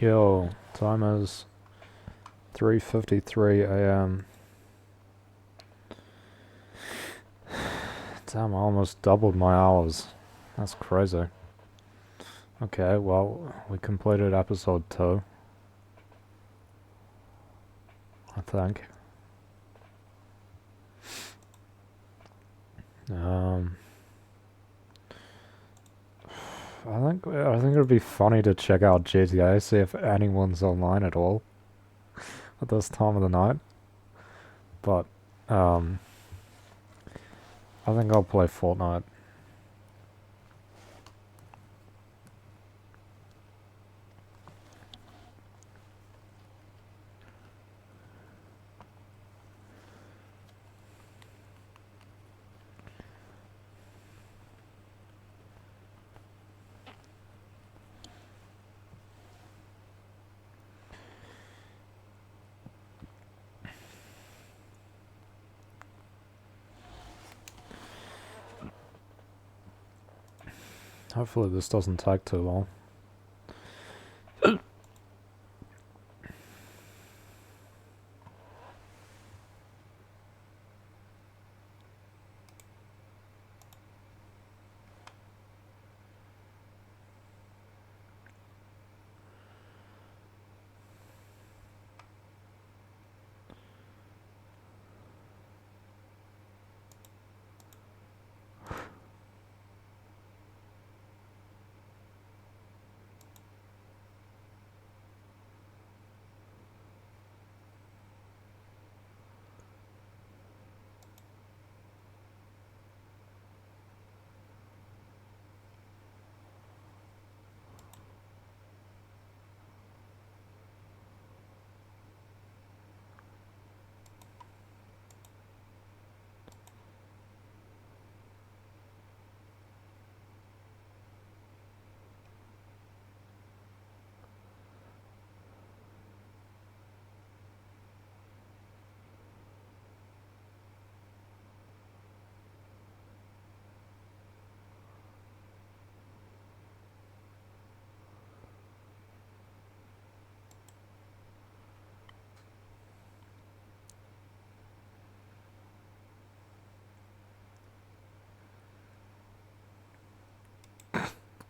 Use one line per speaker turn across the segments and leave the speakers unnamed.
Yo, time is 3:53 a.m. Damn, I almost doubled my hours. That's crazy. Okay, well, we completed episode 2, I think. Um, I think it'd be funny to check out GTA, see if anyone's online at all at this time of the night. But um, I think I'll play Fortnite. Hopefully this doesn't take too long.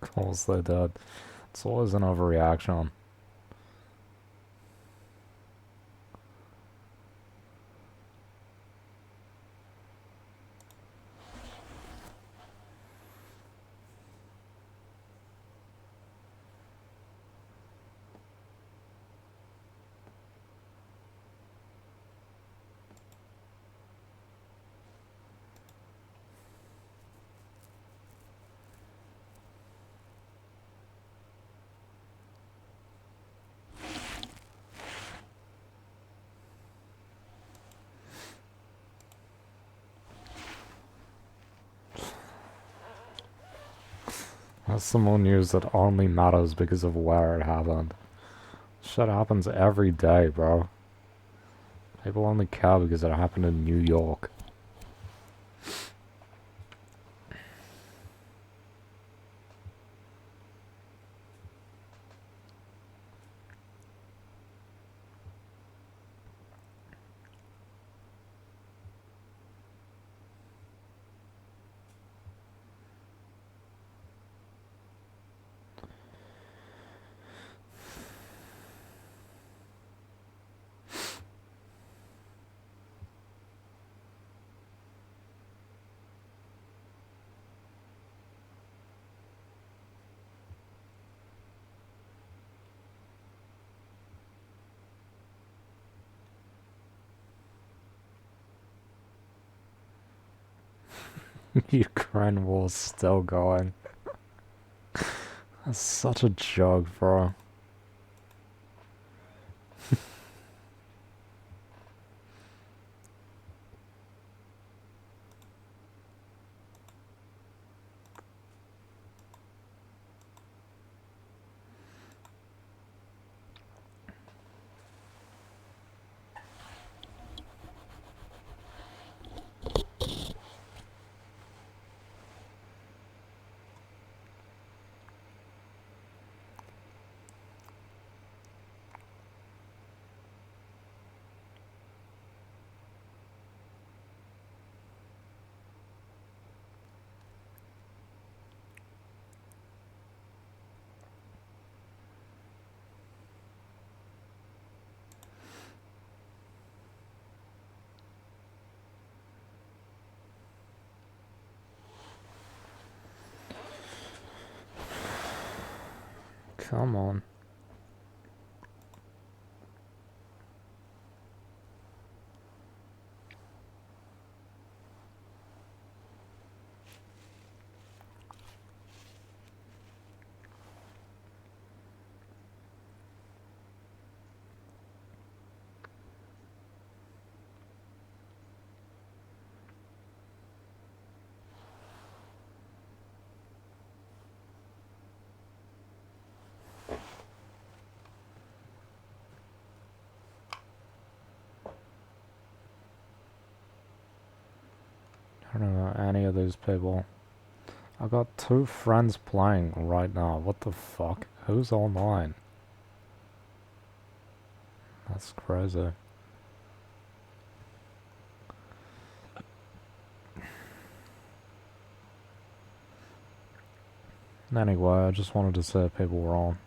Of course they did. It's always an overreaction. That's some more news that only matters because of where it happened. Shit happens every day, bro. People only care because it happened in New York. Ukraine war's still going. That's such a joke, bro. Come on. I don't know any of these people. I got 2 friends playing right now. What the fuck? Who's online? That's crazy. Anyway, I just wanted to say people were on.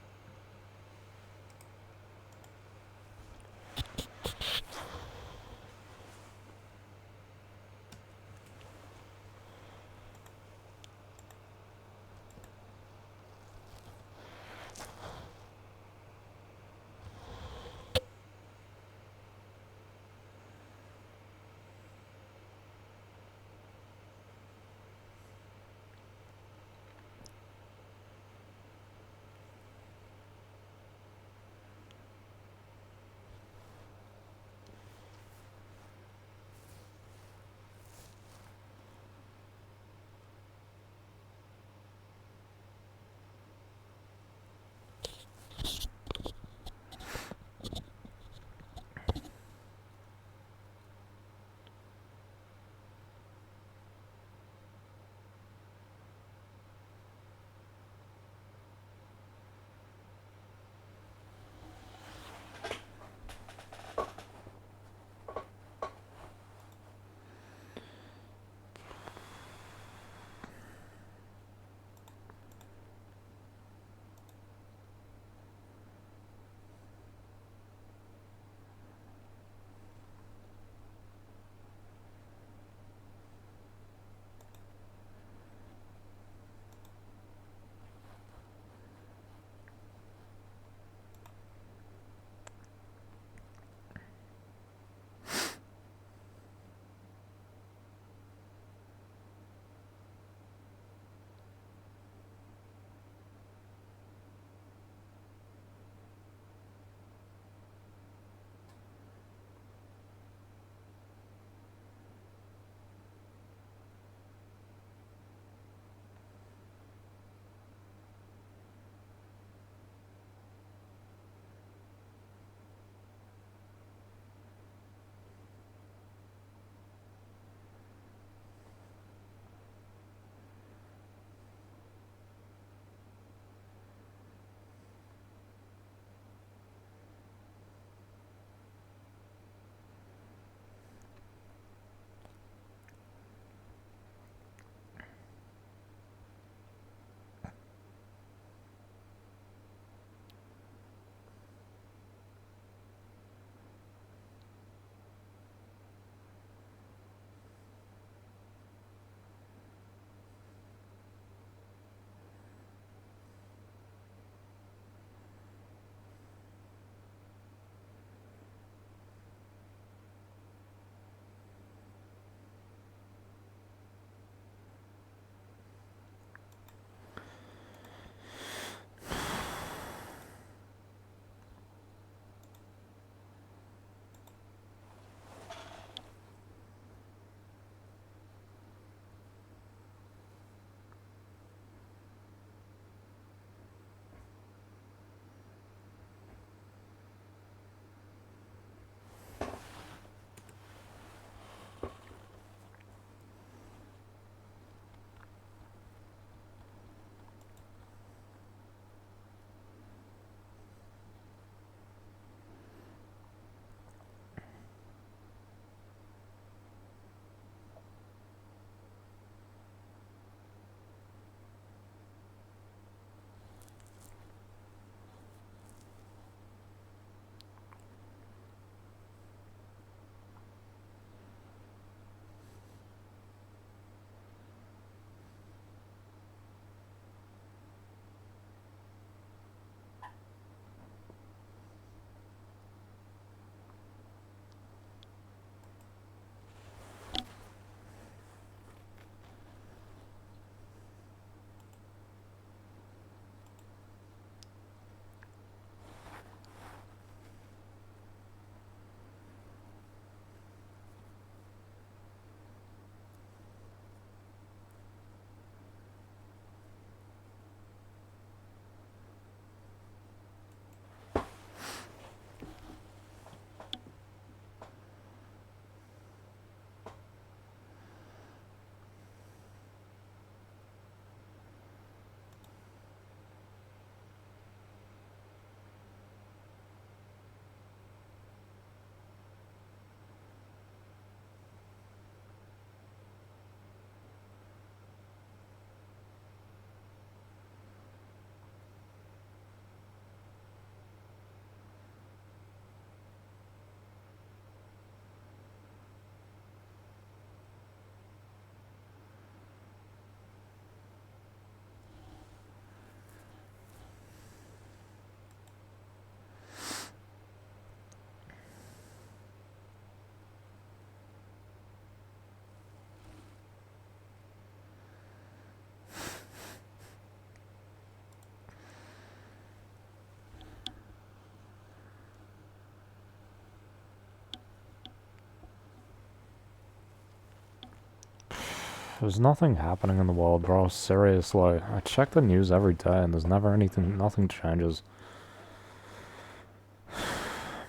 There's nothing happening in the world, bro. Seriously. I check the news every day and there's never anything, nothing changes.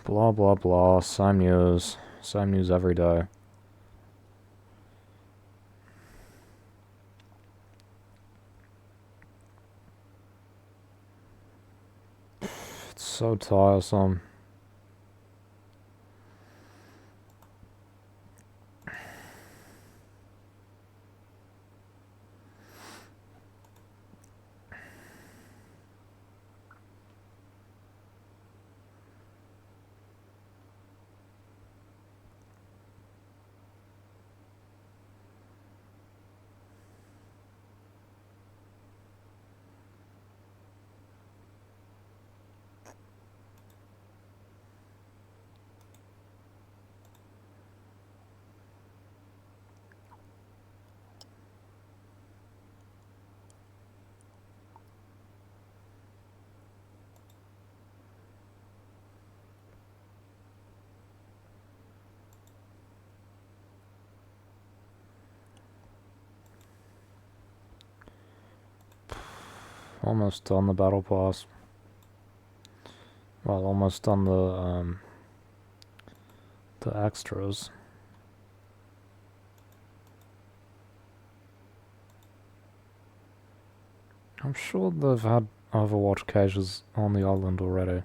Blah, blah, blah. Same news. Same news every day. It's so tiresome. Almost done the battle pass. Well, almost done the extras. I'm sure they've had Overwatch caches on the island already.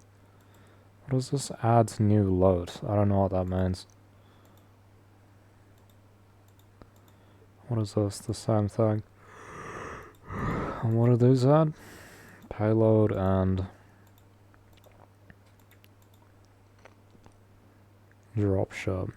What does this add new load? I don't know what that means. What is this? The same thing. And what do these add? Payload and dropship.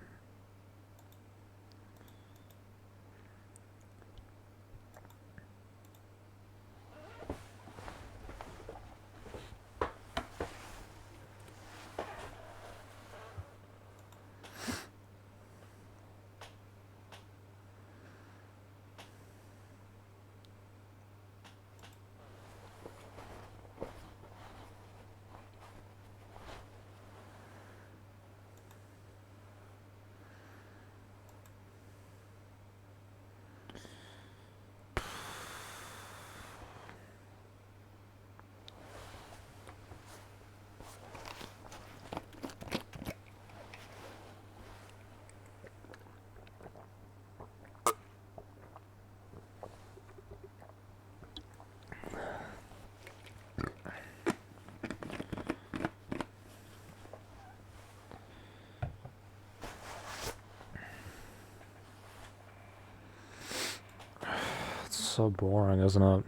So boring, isn't it?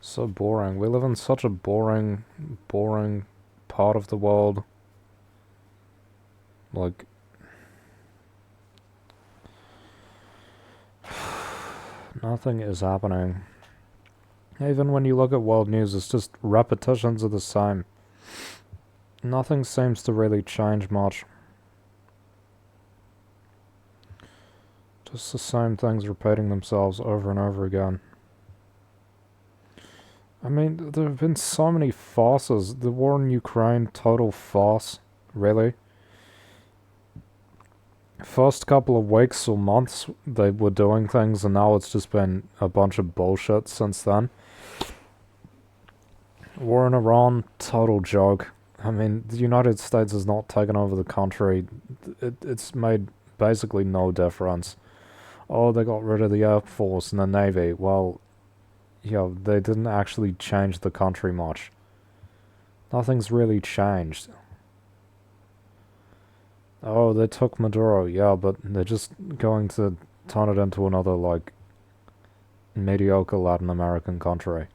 So boring. We live in such a boring part of the world. Like, nothing is happening. Even when you look at world news, it's just repetitions of the same. Nothing seems to really change much. Just the same things repeating themselves over and over again. I mean, there have been so many farces. The war in Ukraine, total farce. Really? First couple of weeks or months, they were doing things, and now it's just been a bunch of bullshit since then. War in Iran, total joke. I mean, the United States has not taken over the country. It's made basically no difference. Oh, they got rid of the Air Force and the Navy. Well, yeah, they didn't actually change the country much. Nothing's really changed. Oh, they took Maduro, yeah, but they're just going to turn it into another, like, mediocre Latin American country.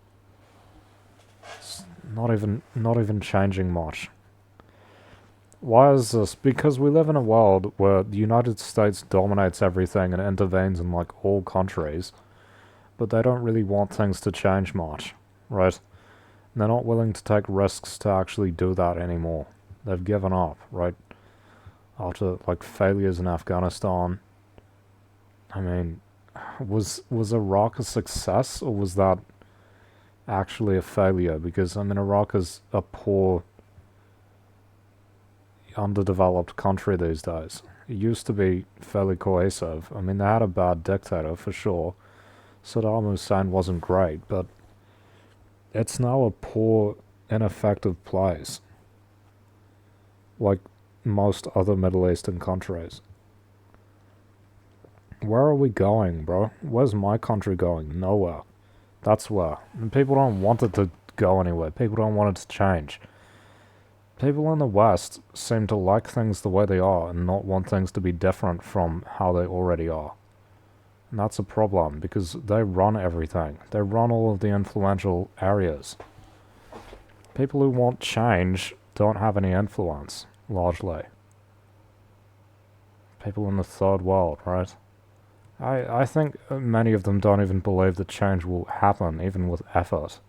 It's not even changing much. Why is this? Because we live in a world where the United States dominates everything and intervenes in, like, all countries, but they don't really want things to change much, right? And they're not willing to take risks to actually do that anymore. They've given up, right? After, like, failures in Afghanistan. I mean, was Iraq a success, or was that actually a failure? Because, I mean, Iraq is a poor, underdeveloped country these days. It used to be fairly cohesive. I mean, they had a bad dictator for sure. Saddam Hussein wasn't great, but it's now a poor, ineffective place. Like most other Middle Eastern countries. Where are we going, bro? Where's my country going? Nowhere. That's where. And people don't want it to go anywhere. People don't want it to change. People in the West seem to like things the way they are and not want things to be different from how they already are. And that's a problem because they run everything. They run all of the influential areas. People who want change don't have any influence, largely. People in the third world, right? I think many of them don't even believe that change will happen, even with effort.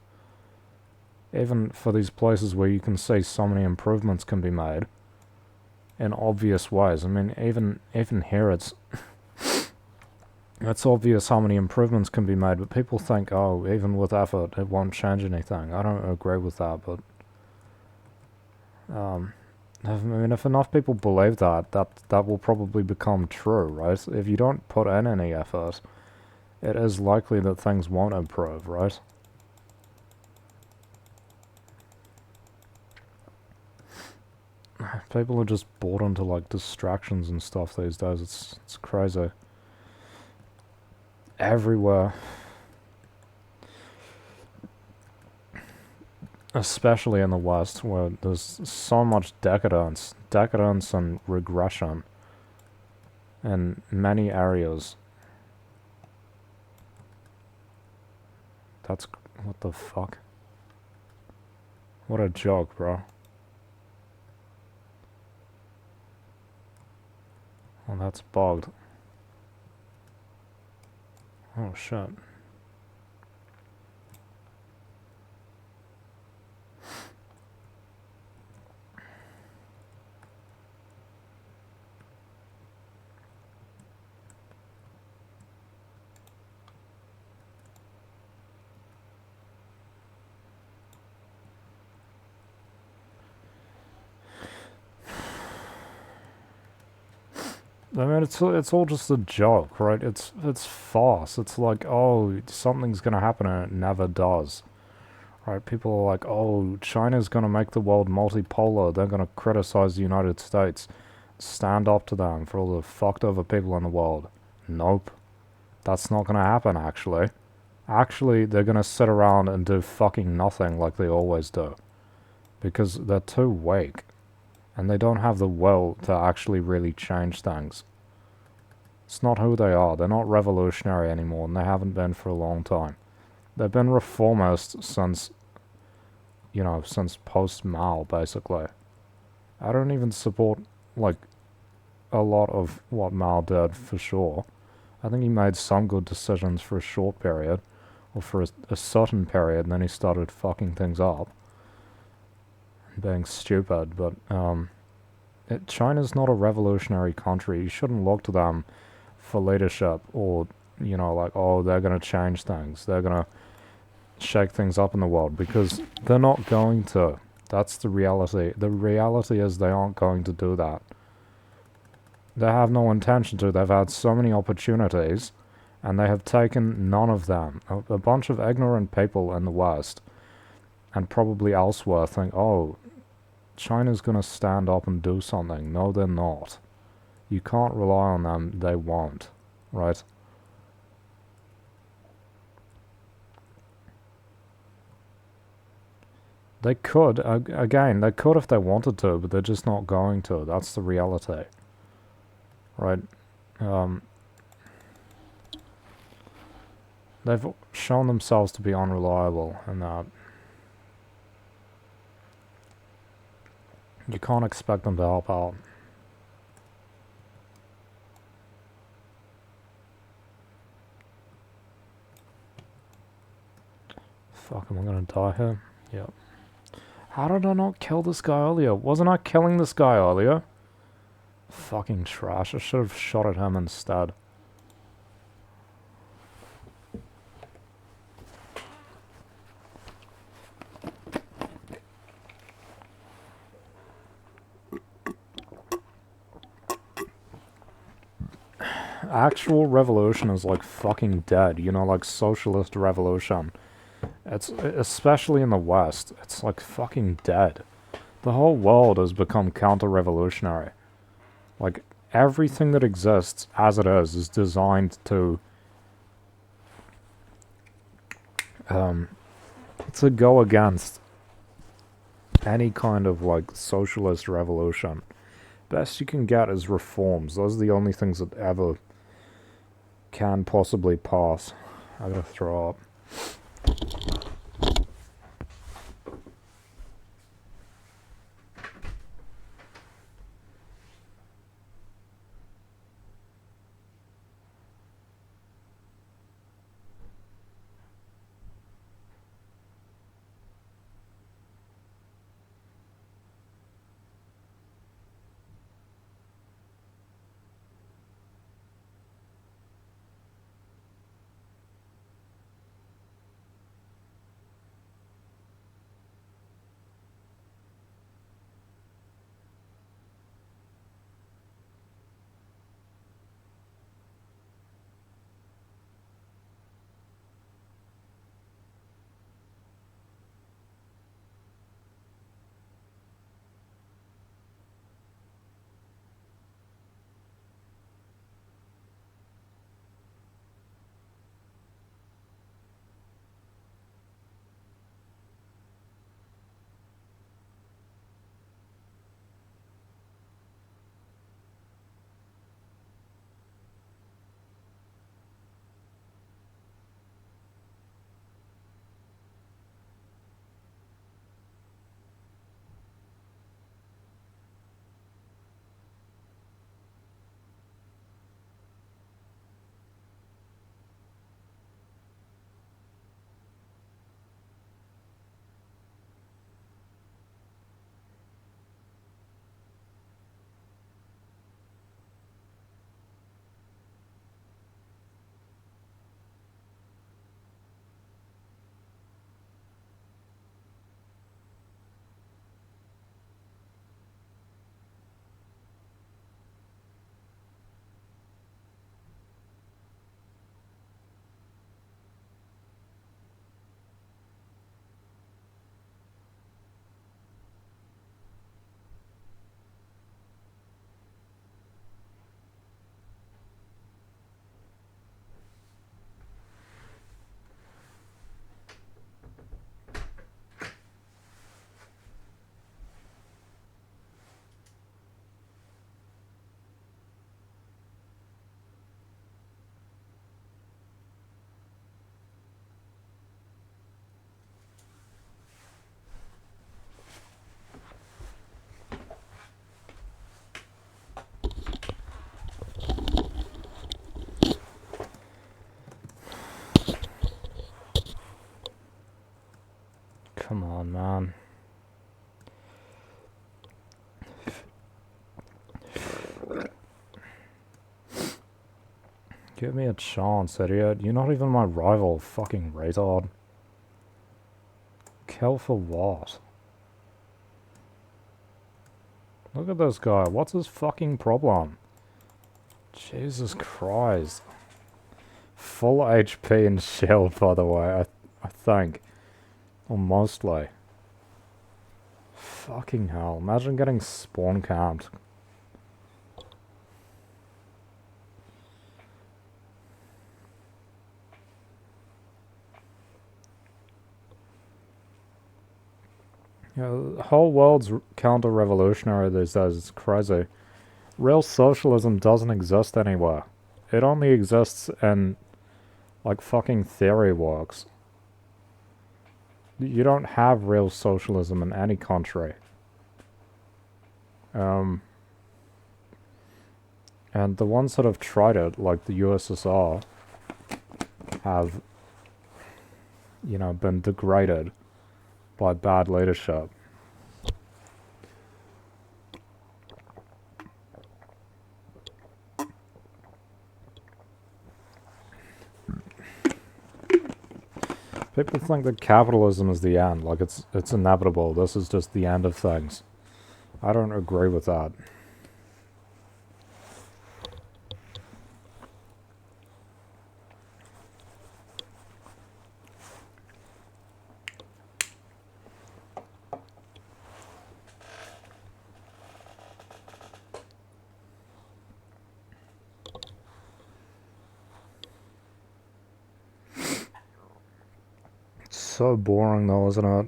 Even for these places where you can see so many improvements can be made in obvious ways. I mean, even here it's obvious how many improvements can be made, but people think, oh, even with effort, it won't change anything. I don't agree with that, but I mean, if enough people believe that will probably become true, right? If you don't put in any effort, it is likely that things won't improve, right? People are just bought into like distractions and stuff these days. It's crazy. Everywhere. Especially in the West, where there's so much decadence and regression in many areas. That's... what the fuck? What a joke, bro. Well, that's bugged. Oh, shit. I mean, it's all just a joke, right? It's farce. It's like, oh, something's gonna happen and it never does. Right? People are like, oh, China's gonna make the world multipolar. They're gonna criticize the United States. Stand up to them for all the fucked over people in the world. Nope. That's not gonna happen, actually. Actually, they're gonna sit around and do fucking nothing like they always do. Because they're too weak. And they don't have the will to actually really change things. It's not who they are. They're not revolutionary anymore, and they haven't been for a long time. They've been reformist since, since post-Mao, basically. I don't even support, like, a lot of what Mao did, for sure. I think he made some good decisions for a short period, or for a certain period, and then he started fucking things up. Being stupid, but China's not a revolutionary country. You shouldn't look to them for leadership or, like, oh, they're gonna change things. They're gonna shake things up in the world, because they're not going to. That's the reality. The reality is they aren't going to do that. They have no intention to. They've had so many opportunities, and they have taken none of them. A bunch of ignorant people in the West, and probably elsewhere, think, oh, China's gonna stand up and do something. No, they're not. You can't rely on them. They won't. Right? They could. Again, they could if they wanted to, but they're just not going to. That's the reality. Right? They've shown themselves to be unreliable, and that you can't expect them to help out. Fuck, am I gonna die here? Yep. How did I not kill this guy earlier? Wasn't I killing this guy earlier? Fucking trash. I should have shot at him instead. actual revolution is like fucking dead, you know, like socialist revolution. It's, especially in the West, it's like fucking dead. The whole world has become counter-revolutionary. Like, everything that exists as it is designed to go against any kind of like socialist revolution. Best you can get is reforms. Those are the only things that ever can possibly pass. I gotta throw up. Come on, man. Give me a chance, idiot. You're not even my rival, fucking retard. Kill for what? Look at this guy. What's his fucking problem? Jesus Christ. Full HP and shield, by the way, I think. Or mostly. Fucking hell. Imagine getting spawn camped. You know, the whole world's counter-revolutionary these days. It's crazy. Real socialism doesn't exist anywhere. It only exists in, like, fucking theory works. You don't have real socialism in any country. And the ones that have tried it, like the USSR, have, you know, been degraded by bad leadership. People think that capitalism is the end, like it's inevitable. This is just the end of things. I don't agree with that. so boring though, isn't it?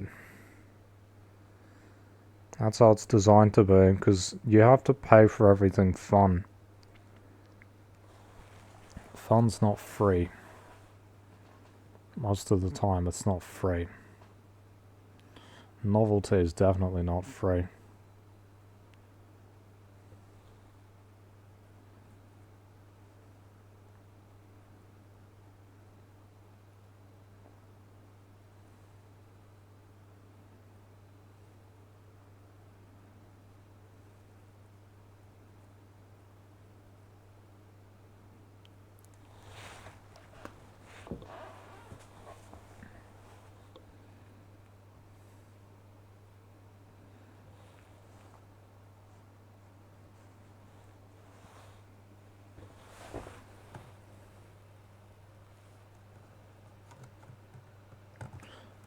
That's how it's designed to be, because you have to pay for everything fun. Fun's not free. Most of the time it's not free. Novelty is definitely not free.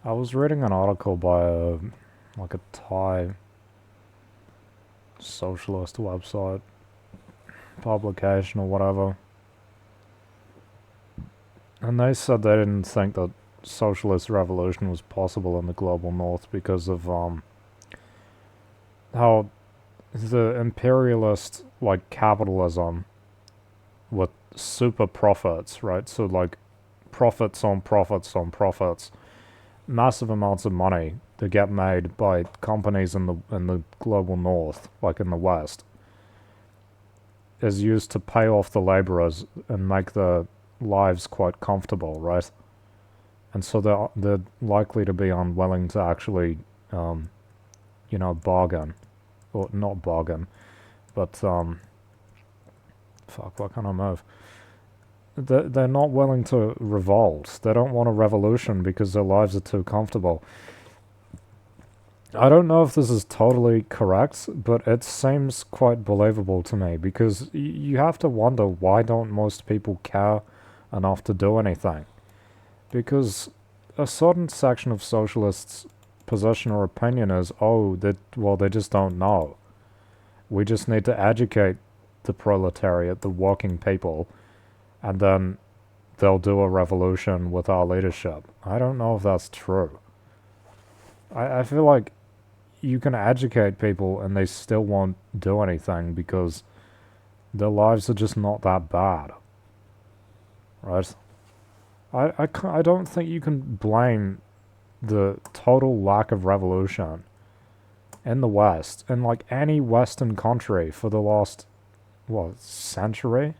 I was reading an article by like a Thai socialist website, publication or whatever, and they said they didn't think that socialist revolution was possible in the global north because of how the imperialist like capitalism with super profits, right? So like profits on profits on profits, massive amounts of money that get made by companies in the global north, like in the west, is used to pay off the laborers and make their lives quite comfortable, right? And so they're likely to be unwilling to actually, bargain, or not bargain, but fuck, what can I move? They're not willing to revolt. They don't want a revolution because their lives are too comfortable. I don't know if this is totally correct, but it seems quite believable to me because you have to wonder why don't most people care enough to do anything? Because a certain section of socialists' position or opinion is, they just don't know. We just need to educate the proletariat, the working people, and then they'll do a revolution with our leadership. I don't know if that's true. I feel like you can educate people and they still won't do anything because their lives are just not that bad. Right? I don't think you can blame the total lack of revolution in the West, in like any Western country for the last, century?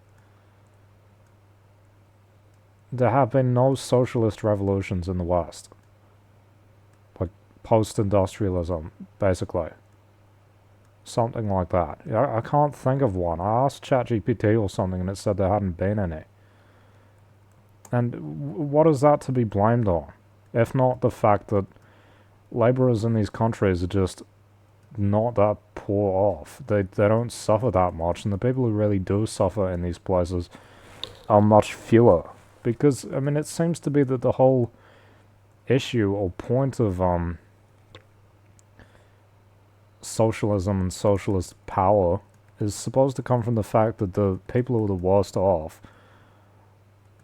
There have been no socialist revolutions in the West. Like post-industrialism, basically. Something like that. I can't think of one. I asked ChatGPT or something and it said there hadn't been any. And what is that to be blamed on? If not the fact that laborers in these countries are just not that poor off. They don't suffer that much, and the people who really do suffer in these places are much fewer. Because, I mean, it seems to be that the whole issue or point of socialism and socialist power is supposed to come from the fact that the people who are the worst off,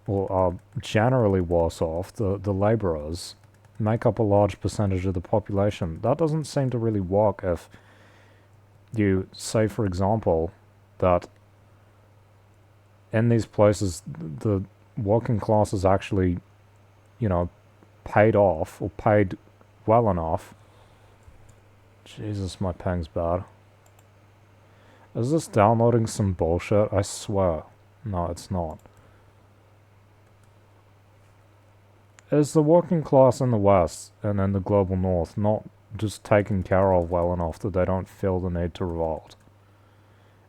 or are generally worse off, the laborers, make up a large percentage of the population. That doesn't seem to really work if you say, for example, that in these places the working class is actually, paid off or paid well enough. Jesus, my ping's bad. Is this downloading some bullshit? I swear. No, it's not. Is the working class in the West and in the global North not just taken care of well enough that they don't feel the need to revolt?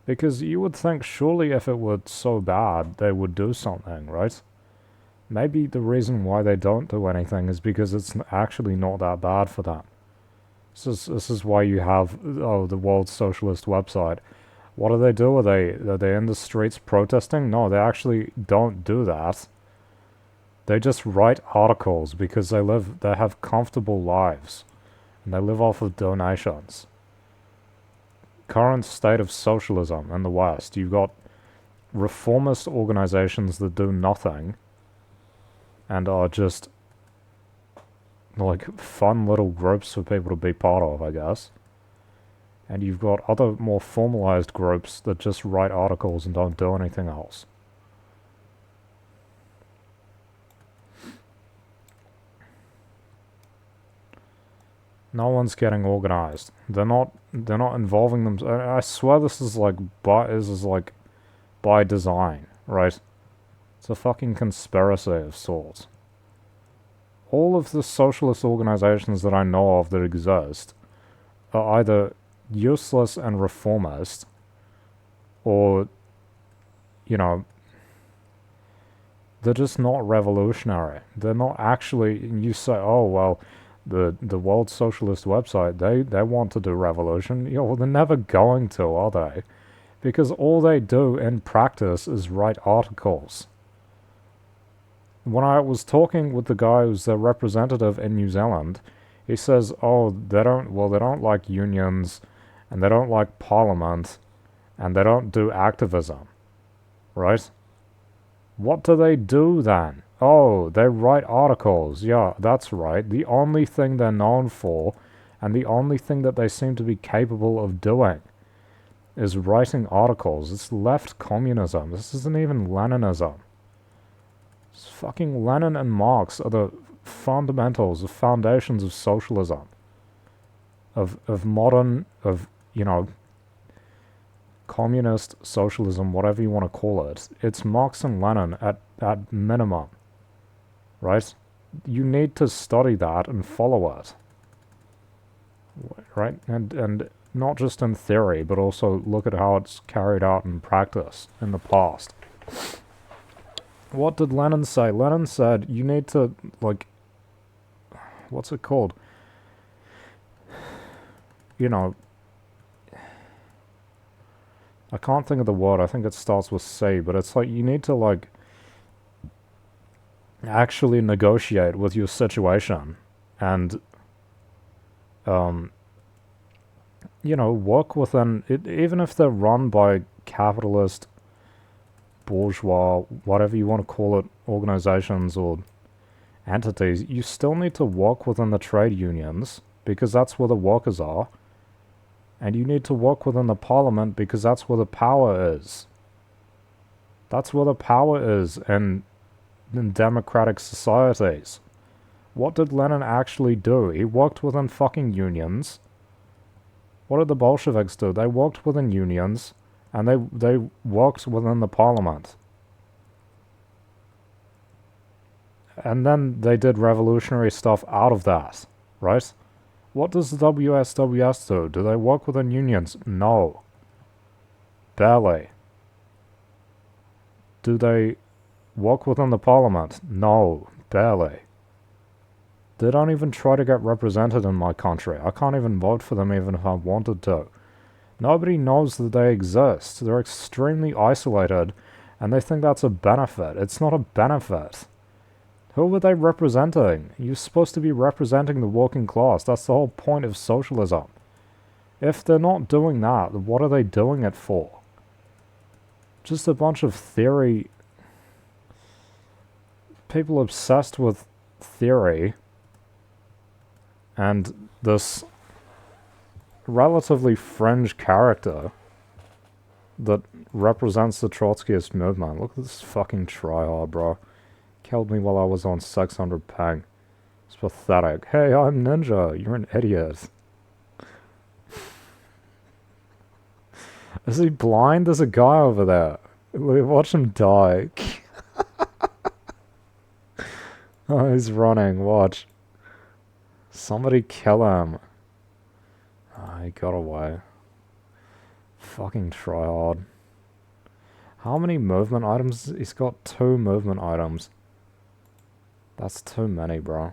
Because you would think surely if it were so bad, they would do something, right? Maybe the reason why they don't do anything is because it's actually not that bad for them. This is why you have, the World Socialist website. What do? Are they in the streets protesting? No, they actually don't do that. They just write articles because they have comfortable lives, and they live off of donations. Current state of socialism in the West, you've got reformist organizations that do nothing and are just like, fun little groups for people to be part of, I guess. And you've got other more formalized groups that just write articles and don't do anything else. No one's getting organized. They're not involving them. I swear this is like by design, right? It's a fucking conspiracy of sorts. All of the socialist organizations that I know of that exist are either useless and reformist, or, you know, they're just not revolutionary. They're not actually. You say, oh well, the World Socialist website, they want to do revolution. Yeah, well, they're never going to, are they? Because all they do in practice is write articles. When I was talking with the guy who's the representative in New Zealand, he says, oh, they don't like unions, and they don't like parliament, and they don't do activism. Right? What do they do then? Oh, they write articles. Yeah, that's right. The only thing they're known for, and the only thing that they seem to be capable of doing, is writing articles. It's left communism. This isn't even Leninism. It's fucking Lenin and Marx are the fundamentals, the foundations of socialism. Of modern, communist socialism, whatever you want to call it. It's Marx and Lenin at minimum. Right? You need to study that and follow it. Right? And not just in theory, but also look at how it's carried out in practice in the past. What did Lenin say? Lenin said, you need to, like, what's it called? You know, I can't think of the word. I think it starts with C, but it's like you need to, like, actually negotiate with your situation and, work within it, even if they're run by capitalist, bourgeois, whatever you want to call it, organizations or entities. You still need to work within the trade unions because that's where the workers are. And you need to work within the parliament because that's where the power is. That's where the power is in democratic societies. What did Lenin actually do? He worked within fucking unions. What did the Bolsheviks do? They worked within unions, and they worked within the parliament. And then they did revolutionary stuff out of that, right? What does the WSWS do? Do they work within unions? No. Barely. Do they work within the parliament? No. Barely. They don't even try to get represented in my country. I can't even vote for them even if I wanted to. Nobody knows that they exist. They're extremely isolated, and they think that's a benefit. It's not a benefit. Who are they representing? You're supposed to be representing the working class. That's the whole point of socialism. If they're not doing that, what are they doing it for? Just a bunch of theory. People obsessed with theory. And this relatively fringe character that represents the Trotskyist movement. Look at this fucking tryhard, bro. Killed me while I was on 600 ping. It's pathetic. Hey, I'm Ninja. You're an idiot. Is he blind? There's a guy over there. Watch him die. Oh, he's running. Watch. Somebody kill him. Oh, he got away. Fucking tryhard. How many movement items? He's got 2 movement items. That's too many, bro.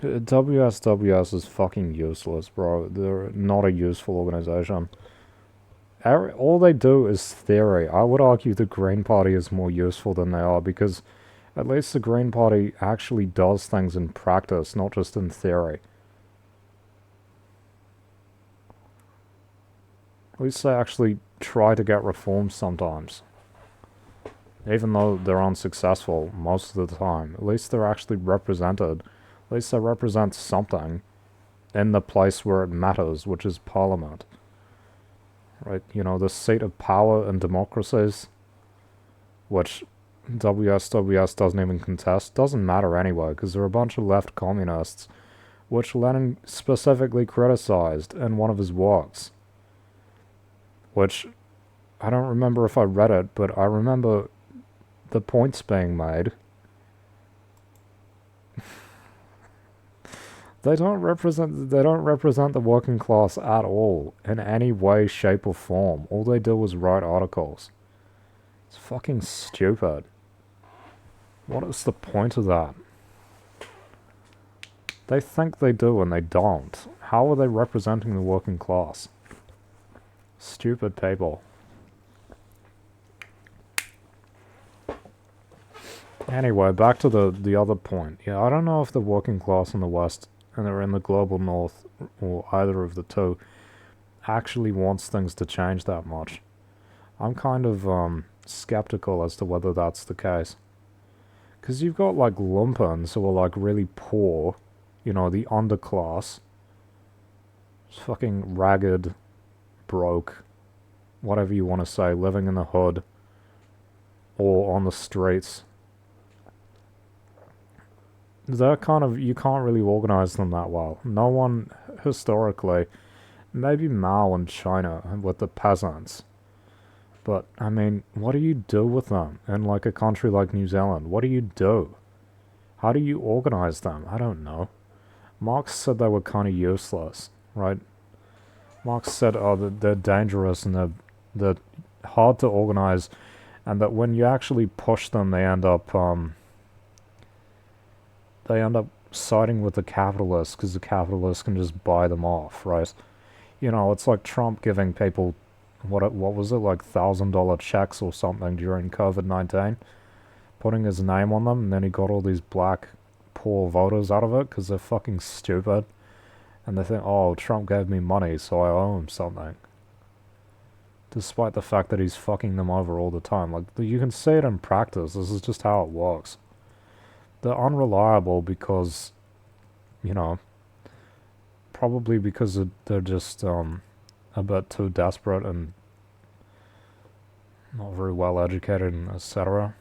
WSWS is fucking useless, bro. They're not a useful organization. All they do is theory. I would argue the Green Party is more useful than they are because at least the Green Party actually does things in practice, not just in theory. At least they actually try to get reforms sometimes. Even though they're unsuccessful most of the time, at least they're actually represented. At least they represent something in the place where it matters, which is Parliament. Right? You know, the seat of power in democracies, which WSWS doesn't even contest, doesn't matter anyway, because they're a bunch of left communists, which Lenin specifically criticized in one of his works. Which, I don't remember if I read it, but I remember the points being made. They don't represent the working class at all, in any way, shape, or form. All they do is write articles. It's fucking stupid. What is the point of that? They think they do and they don't. How are they representing the working class? Stupid people. Anyway, back to the other point. Yeah, I don't know if the working class in the West and they're in the global North, or either of the two, actually wants things to change that much. I'm kind of skeptical as to whether that's the case. Because you've got like lumpens who are like really poor, you know, the underclass, just fucking ragged, broke, whatever you want to say, living in the hood or on the streets. They're kind of, you can't really organize them that well. No one, historically, maybe Mao in China with the peasants. But, I mean, what do you do with them in like a country like New Zealand? What do you do? How do you organize them? I don't know. Marx said they were kind of useless, right? Marx said, oh, they're dangerous and they're hard to organize, and that when you actually push them, they end up siding with the capitalists because the capitalists can just buy them off, right? You know, it's like Trump giving people what was it, like $1,000 checks or something during COVID-19, putting his name on them, and then he got all these black poor voters out of it because they're fucking stupid, and they think, oh, Trump gave me money, so I owe him something. Despite the fact that he's fucking them over all the time. Like, you can see it in practice. This is just how it works. They're unreliable because, you know, probably because they're just a bit too desperate and not very well educated and etc.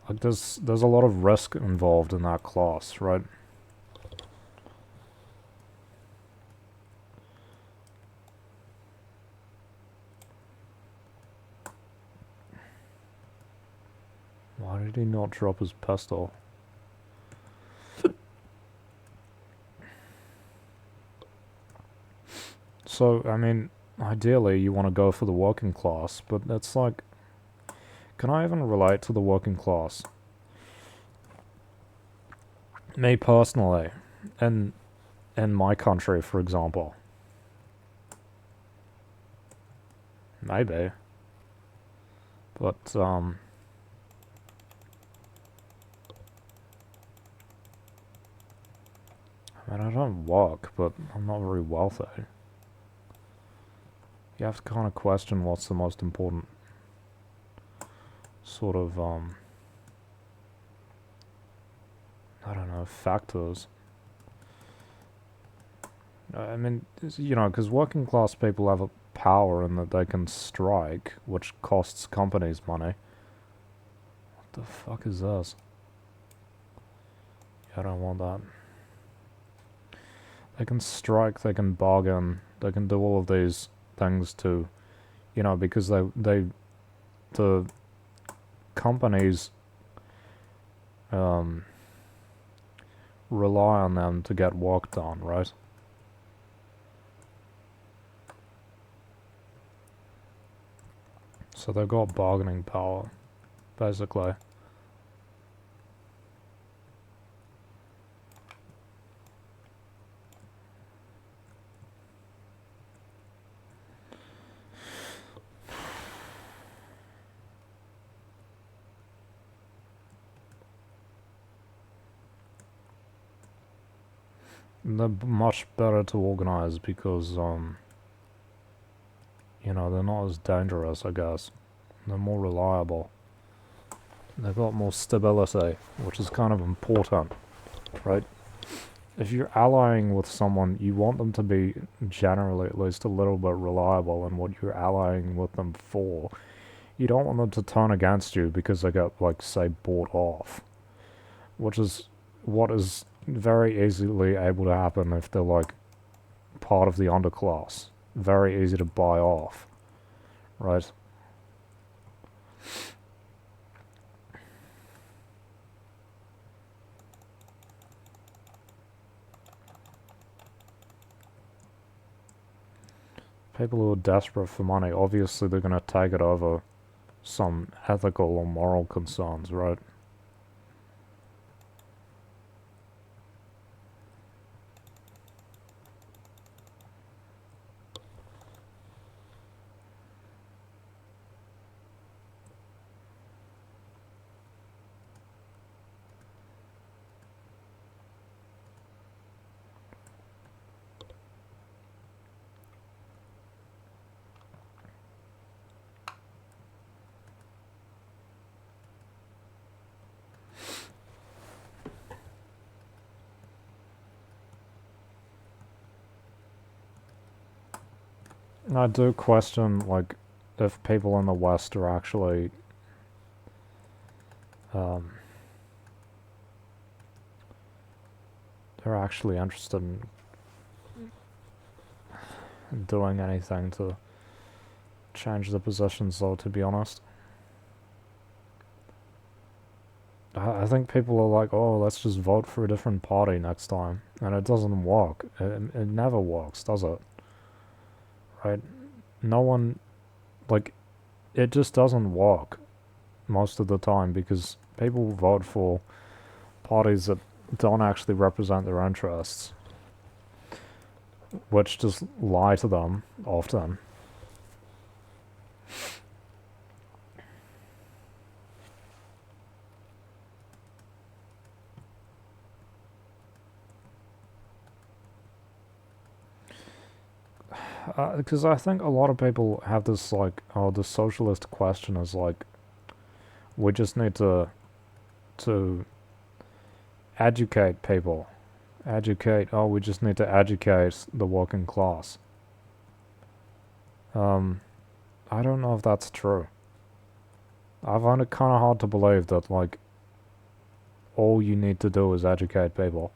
Like there's a lot of risk involved in that class, right? Why did he not drop his pistol? So, I mean, ideally you want to go for the working class, but it's like, can I even relate to the working class? Me personally, in my country, for example. Maybe. But, I mean, I don't work, but I'm not very wealthy. You have to kind of question what's the most important sort of, I don't know, factors. I mean, you know, because working class people have a power in that they can strike, which costs companies money. What the fuck is this? Yeah, I don't want that. They can strike, they can bargain, they can do all of these things to, you know, because the companies rely on them to get work done, right? So they've got bargaining power, basically. They're much better to organize because, you know, they're not as dangerous, I guess. They're more reliable. They've got more stability, which is kind of important, right? If you're allying with someone, you want them to be generally at least a little bit reliable in what you're allying with them for. You don't want them to turn against you because they get, like, say, bought off, which is what is very easily able to happen if they're, like, part of the underclass. Very easy to buy off, right? People who are desperate for money, obviously they're going to take it over some ethical or moral concerns, right? And I do question, like, if people in the West are actually, um, they're actually interested in doing anything to change the positions, though, to be honest. I think people are like, oh, let's just vote for a different party next time. And it doesn't work. It never works, does it? Right? No one, like, it just doesn't work most of the time because people vote for parties that don't actually represent their interests, which just lie to them often. Because I think a lot of people have this, like, oh, the socialist question is like, we just need to educate people. Educate, oh, we just need to educate the working class. Um, I don't know if that's true. I find it kind of hard to believe that, like, all you need to do is educate people,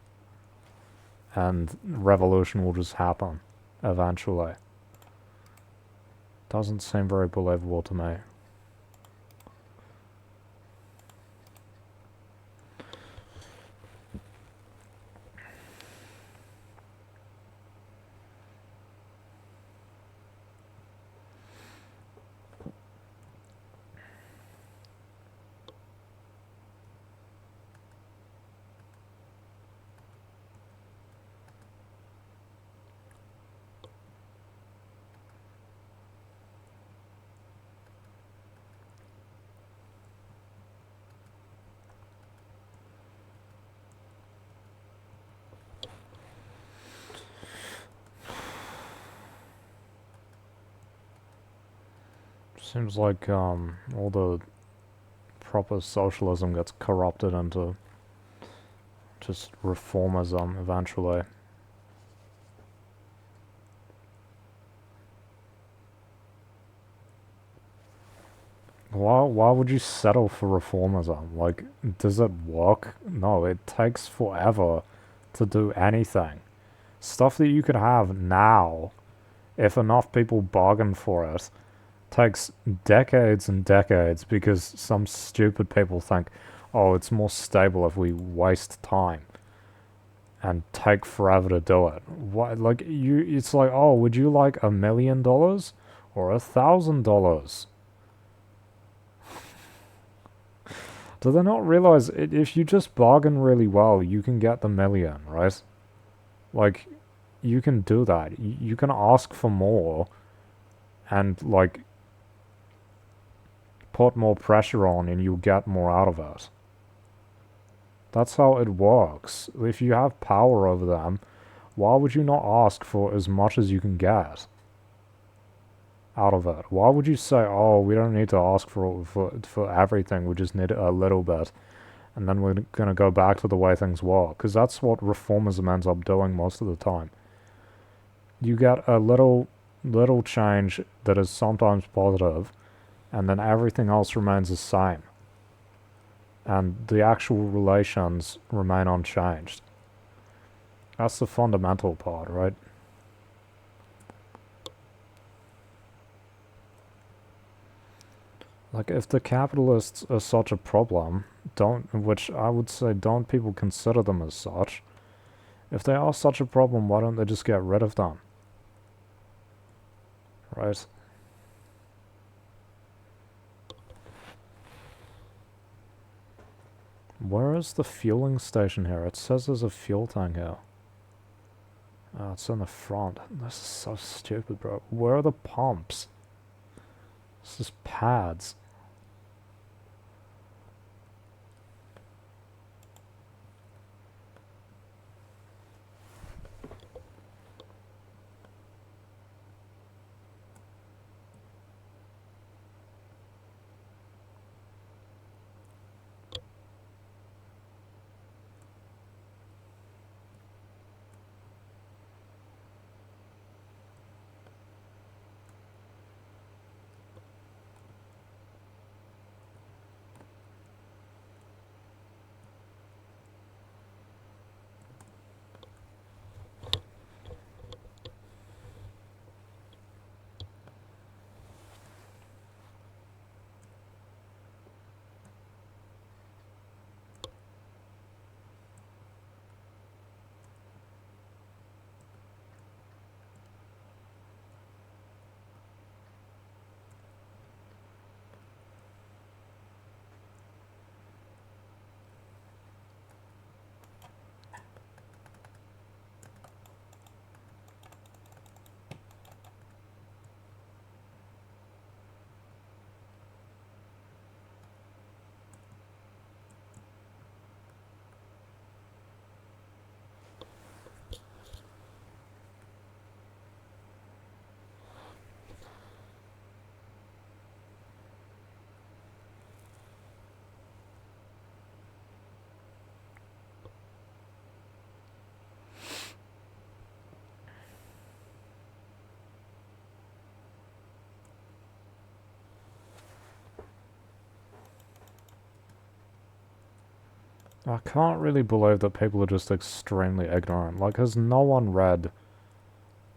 and revolution will just happen eventually. Doesn't seem very believable to me. Seems like all the proper socialism gets corrupted into just reformism eventually. Why would you settle for reformism? Like, does it work? No, it takes forever to do anything. Stuff that you could have now, if enough people bargain for it, takes decades and decades because some stupid people think, oh, it's more stable if we waste time and take forever to do it. What, like, it's like, oh, would you like $1,000,000 or $1,000? Do they not realize if you just bargain really well, you can get the million, right? Like, you can do that. You can ask for more and, like, put more pressure on and you'll get more out of it. That's how it works. If you have power over them, Why would you not ask for as much as you can get out of it? Why would you say, oh, we don't need to ask for everything, we just need a little bit, and then we're going to go back to the way things were? Because that's what reformism ends up doing most of the time. You get a little change that is sometimes positive, and then everything else remains the same. And the actual relations remain unchanged. That's the fundamental part, right? Like, if the capitalists are such a problem, which I would say don't people consider them as such, if they are such a problem, why don't they just get rid of them? Right? Where is the fueling station here? It says there's a fuel tank here. Oh, it's in the front. This is so stupid, bro. Where are the pumps? This is pads. I can't really believe that people are just extremely ignorant. Like, has no one read,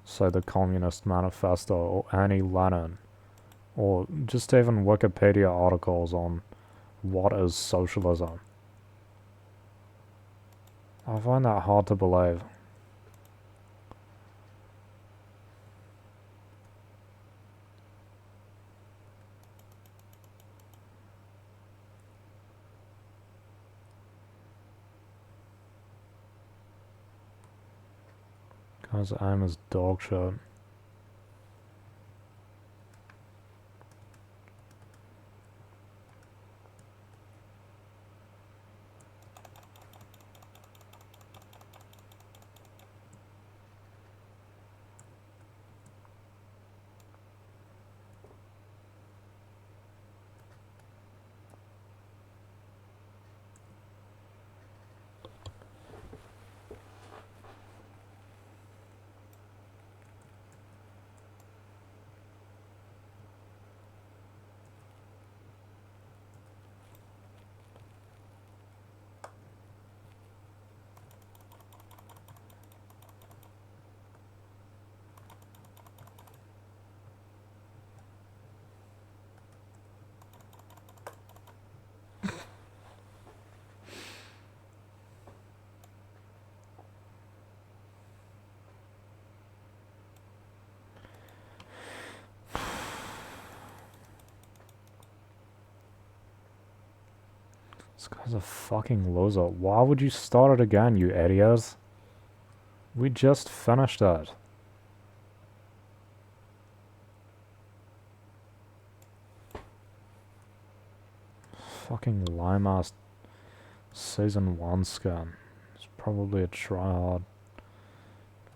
say, the Communist Manifesto or Annie Lenin, or just even Wikipedia articles on what is socialism? I find that hard to believe. Guy's aim is dog shit. This guy's a fucking loser. Why would you start it again, you idiots? We just finished it. Fucking lime-ass Season 1 skin. It's probably a tryhard.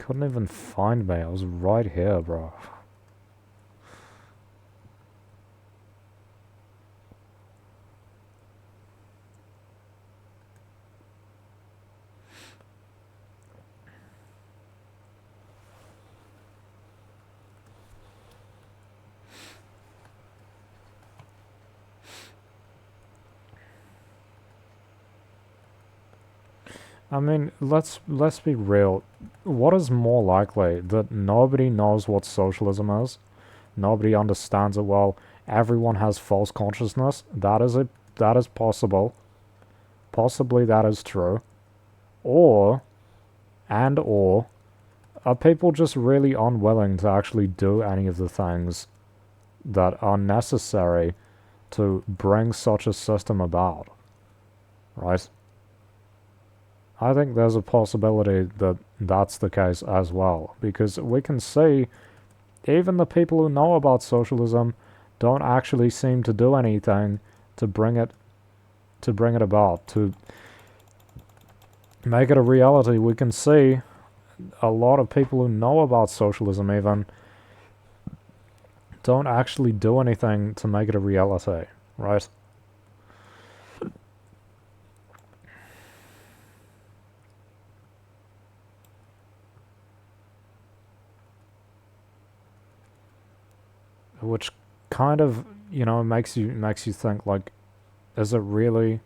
Couldn't even find me. I was right here, bro. I mean, let's be real. What is more likely, that nobody knows what socialism is? Nobody understands it well. Everyone has false consciousness. That is possible. Possibly that is true. Or or are people just really unwilling to actually do any of the things that are necessary to bring such a system about? Right? I think there's a possibility that that's the case as well, because we can see even the people who know about socialism don't actually seem to do anything to bring it about, to make it a reality. We can see a lot of people who know about socialism even don't actually do anything to make it a reality, right? Which kind of, makes you think, like, is it really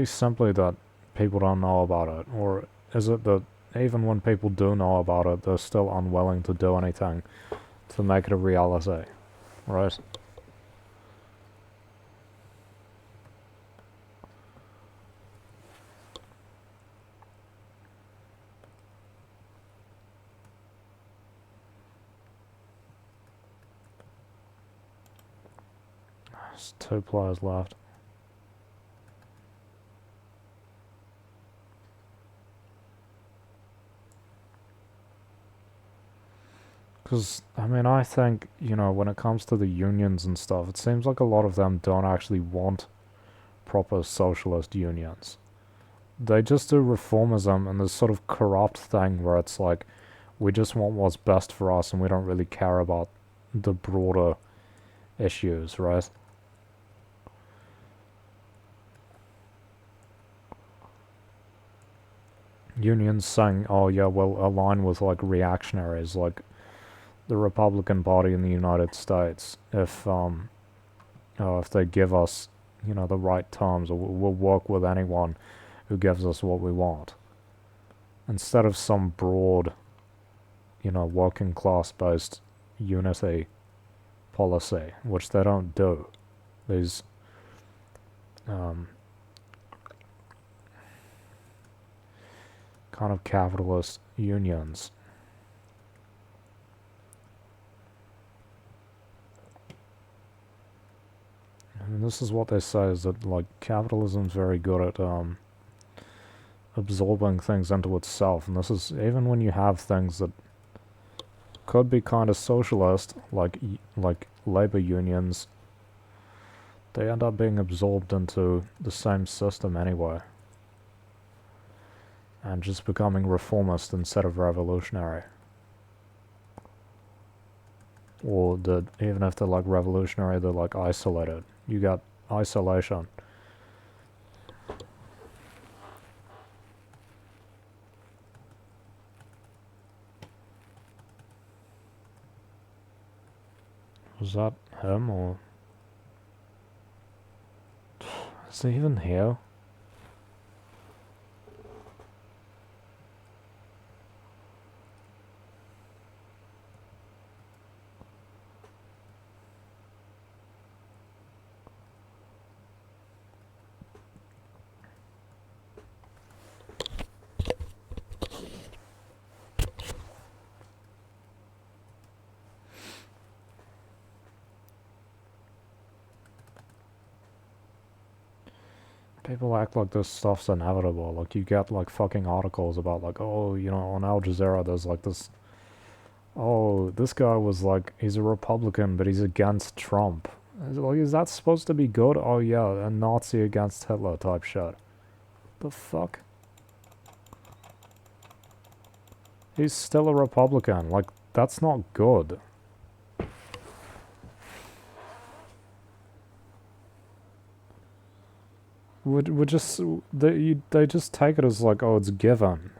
simply that people don't know about it, or is it that even when people do know about it, they're still unwilling to do anything to make it a reality, right? There's 2 players left. Because, I mean, I think, when it comes to the unions and stuff, it seems like a lot of them don't actually want proper socialist unions. They just do reformism and this sort of corrupt thing where it's like, we just want what's best for us and we don't really care about the broader issues, right? Unions saying, oh yeah, we'll align with like reactionaries, like the Republican Party in the United States, if they give us, the right terms, or we'll work with anyone who gives us what we want, instead of some broad, working class based unity policy, which they don't do. These kind of capitalist unions. And this is what they say, is that, like, capitalism's very good at absorbing things into itself, and this is even when you have things that could be kind of socialist, like labor unions, they end up being absorbed into the same system anyway, and just becoming reformist instead of revolutionary. Or that even if they're like revolutionary, they're like isolated. You got isolation. Was that him, or is he even here? People act like this stuff's inevitable. Like, you get like fucking articles about like, oh, on Al Jazeera there's like this, oh, this guy was like, he's a Republican but he's against Trump. Like, is that supposed to be good? Oh yeah, a Nazi against Hitler type shit. The fuck? He's still a Republican. Like, that's not good. Would just they just take it as like, oh, it's given.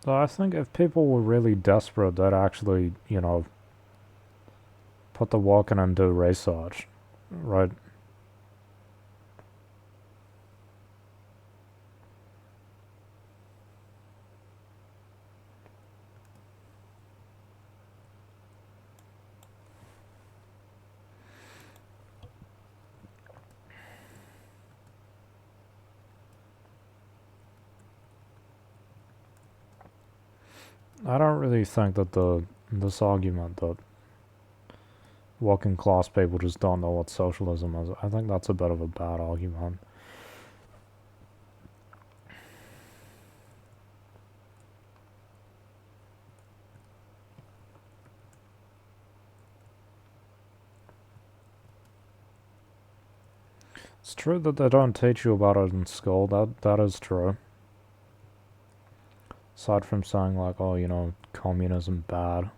So I think if people were really desperate, they'd actually, you know, put the work in and do research, right? I don't really think that this argument that working class people just don't know what socialism is, I think that's a bit of a bad argument. It's true that they don't teach you about it in school, that is true. Aside from saying like, oh, you know, communism bad.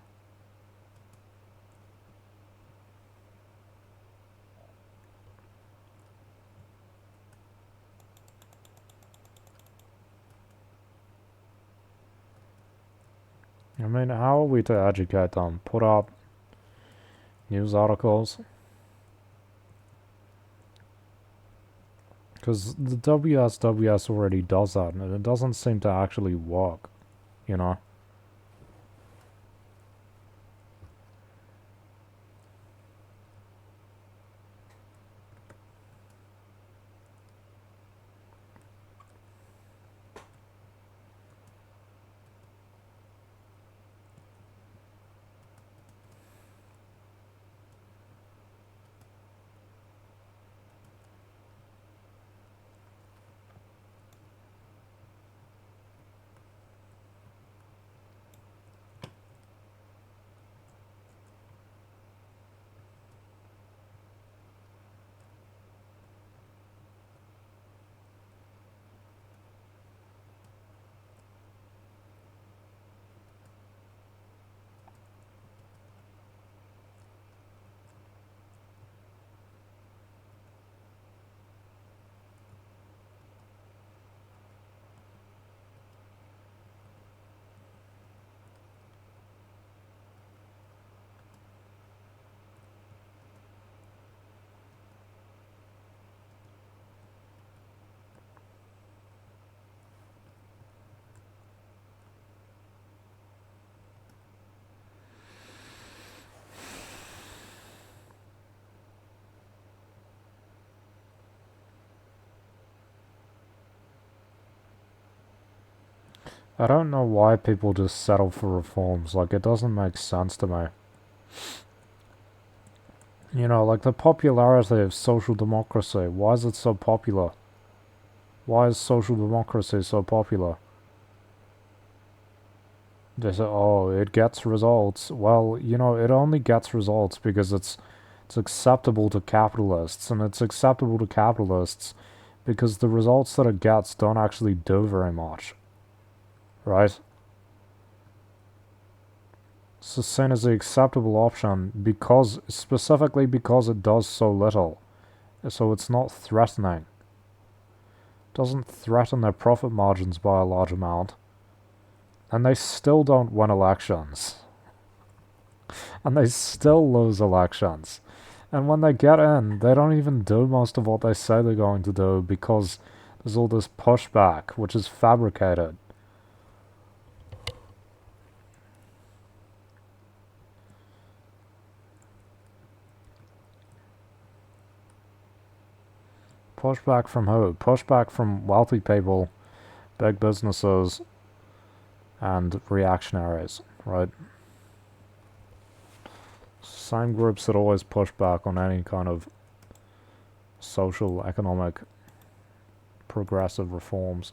I mean, how are we to educate them? Put up news articles? Because the WSWS already does that, and it doesn't seem to actually work, you know? I don't know why people just settle for reforms, like, it doesn't make sense to me. You know, like the popularity of social democracy, why is it so popular? Why is social democracy so popular? They say, oh, it gets results. Well, you know, it only gets results because it's acceptable to capitalists, and it's acceptable to capitalists because the results that it gets don't actually do very much, right? So seen as the acceptable option because, specifically because it does so little. So it's not threatening. It doesn't threaten their profit margins by a large amount. And they still don't win elections. And they still lose elections. And when they get in, they don't even do most of what they say they're going to do because there's all this pushback, which is fabricated. Pushback from who? Pushback from wealthy people, big businesses, and reactionaries, right? Same groups that always push back on any kind of social, economic, progressive reforms.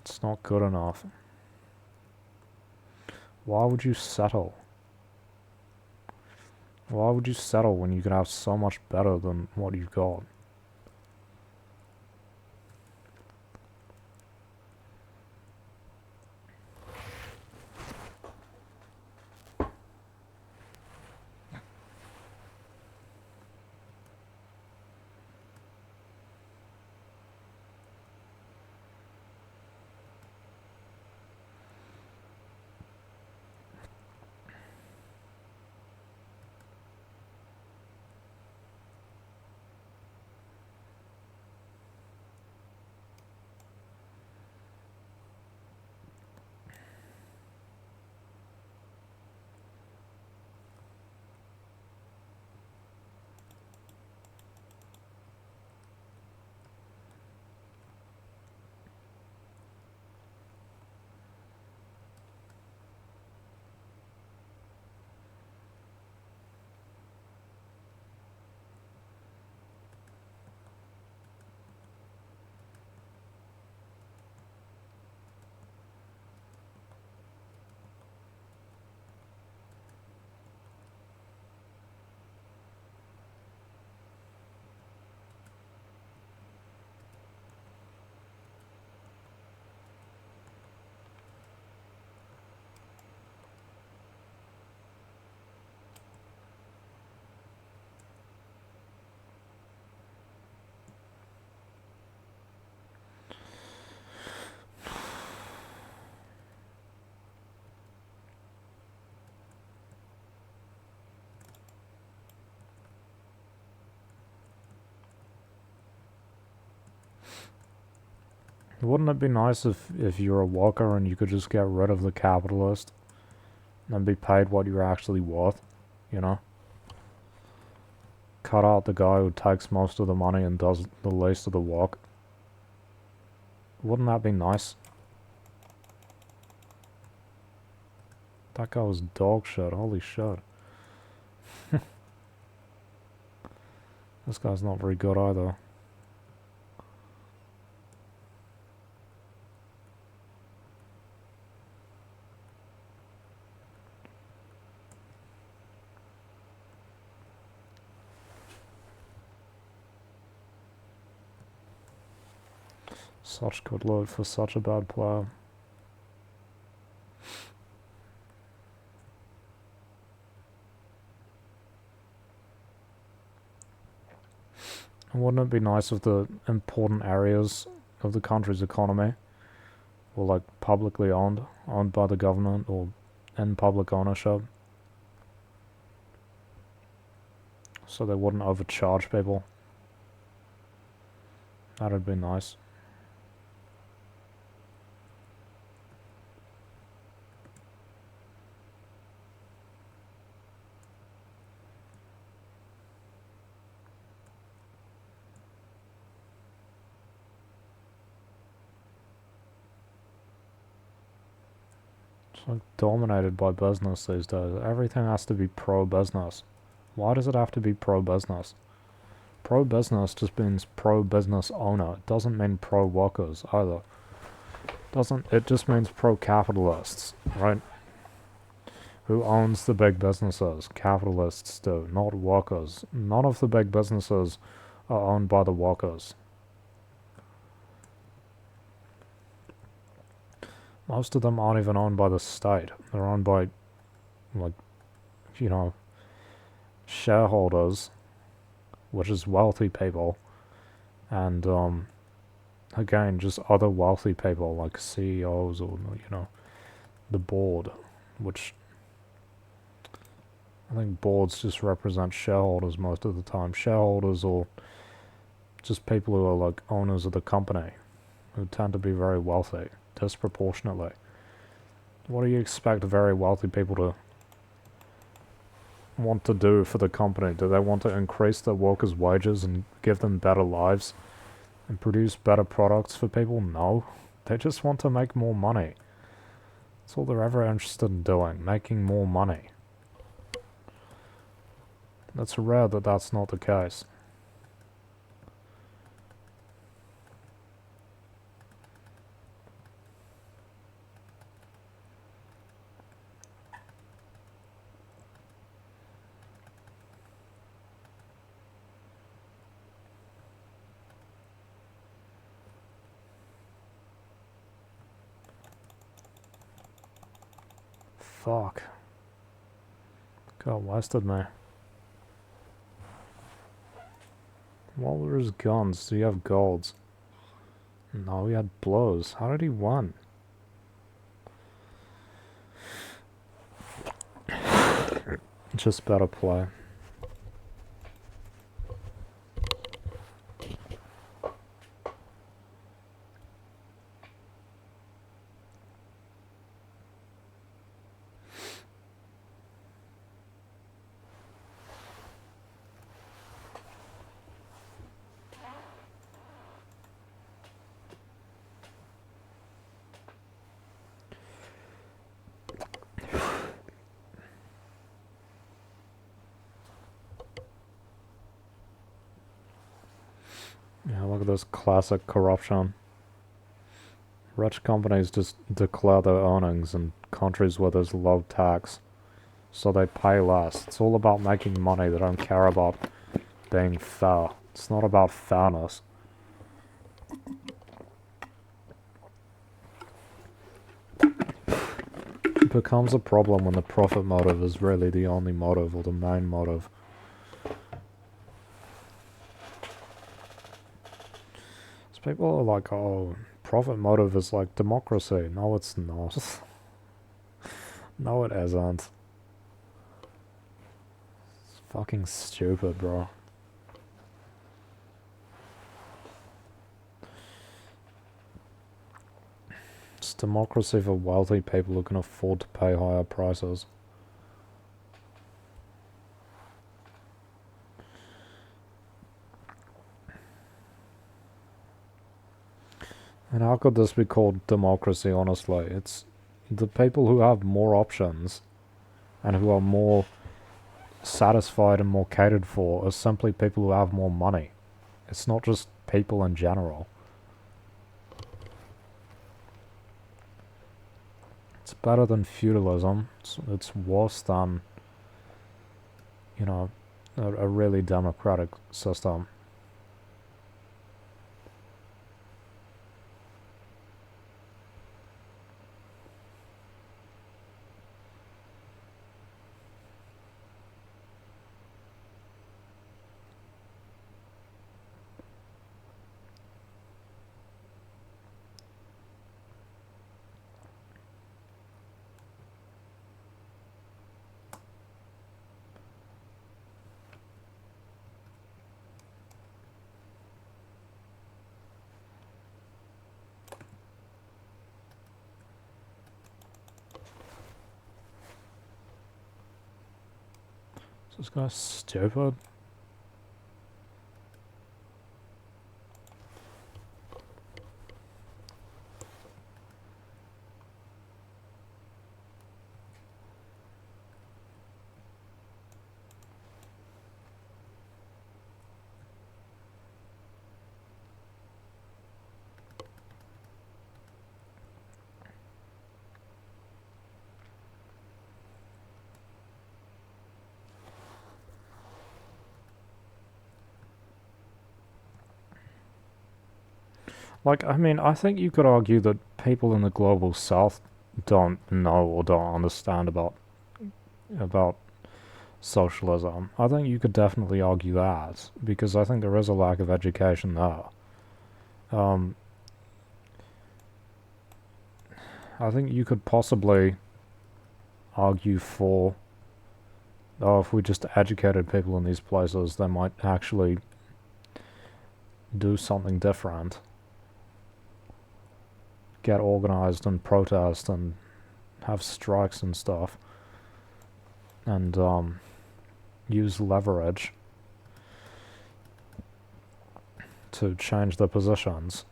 It's not good enough. Why would you settle? Why would you settle when you could have so much better than what you've got? Wouldn't it be nice if you're a worker and you could just get rid of the capitalist and be paid what you're actually worth, you know? Cut out the guy who takes most of the money and does the least of the work. Wouldn't that be nice? That guy was dog shit, holy shit. This guy's not very good either. Such good loot for such a bad player. Wouldn't it be nice if the important areas of the country's economy were like publicly owned by the government or in public ownership? So they wouldn't overcharge people. That'd be nice. It's like dominated by business these days. Everything has to be pro-business. Why does it have to be pro-business? Pro-business just means pro-business owner. It doesn't mean pro-workers either. It just means pro-capitalists, right? Who owns the big businesses? Capitalists do, not workers. None of the big businesses are owned by the workers. Most of them aren't even owned by the state. They're owned by, like, you know, shareholders, which is wealthy people, and, again, just other wealthy people, like CEOs or, you know, the board, which I think boards just represent shareholders most of the time. Shareholders or just people who are like owners of the company, who tend to be very wealthy, disproportionately. What do you expect very wealthy people to want to do for the company? Do they want to increase their workers' wages and give them better lives and produce better products for people? No. They just want to make more money. That's all they're ever interested in doing, making more money. It's rare that that's not the case. Fuck. God wasted me. What were his guns? Do you have golds? No, he had blows. How did he win? Just better play. Yeah, look at this classic corruption. Rich companies just declare their earnings in countries where there's low tax, so they pay less. It's all about making money. They don't care about being fair. It's not about fairness. It becomes a problem when the profit motive is really the only motive or the main motive. So people are like, oh, profit motive is like democracy. No, it's not. No, it isn't. It's fucking stupid, bro. democracy for wealthy people who can afford to pay higher prices. And how could this be called democracy, honestly? It's the people who have more options and who are more satisfied and more catered for are simply people who have more money. It's not just people in general. It's better than feudalism. It's worse than, you know, a really democratic system. Is this guy stupid? Like, I mean, I think you could argue that people in the global south don't know or don't understand about socialism. I think you could definitely argue that, because I think there is a lack of education there. Um, I think you could possibly argue for, oh, if we just educated people in these places, they might actually do something different. Get organized and protest and have strikes and stuff. And, use leverage to change their positions.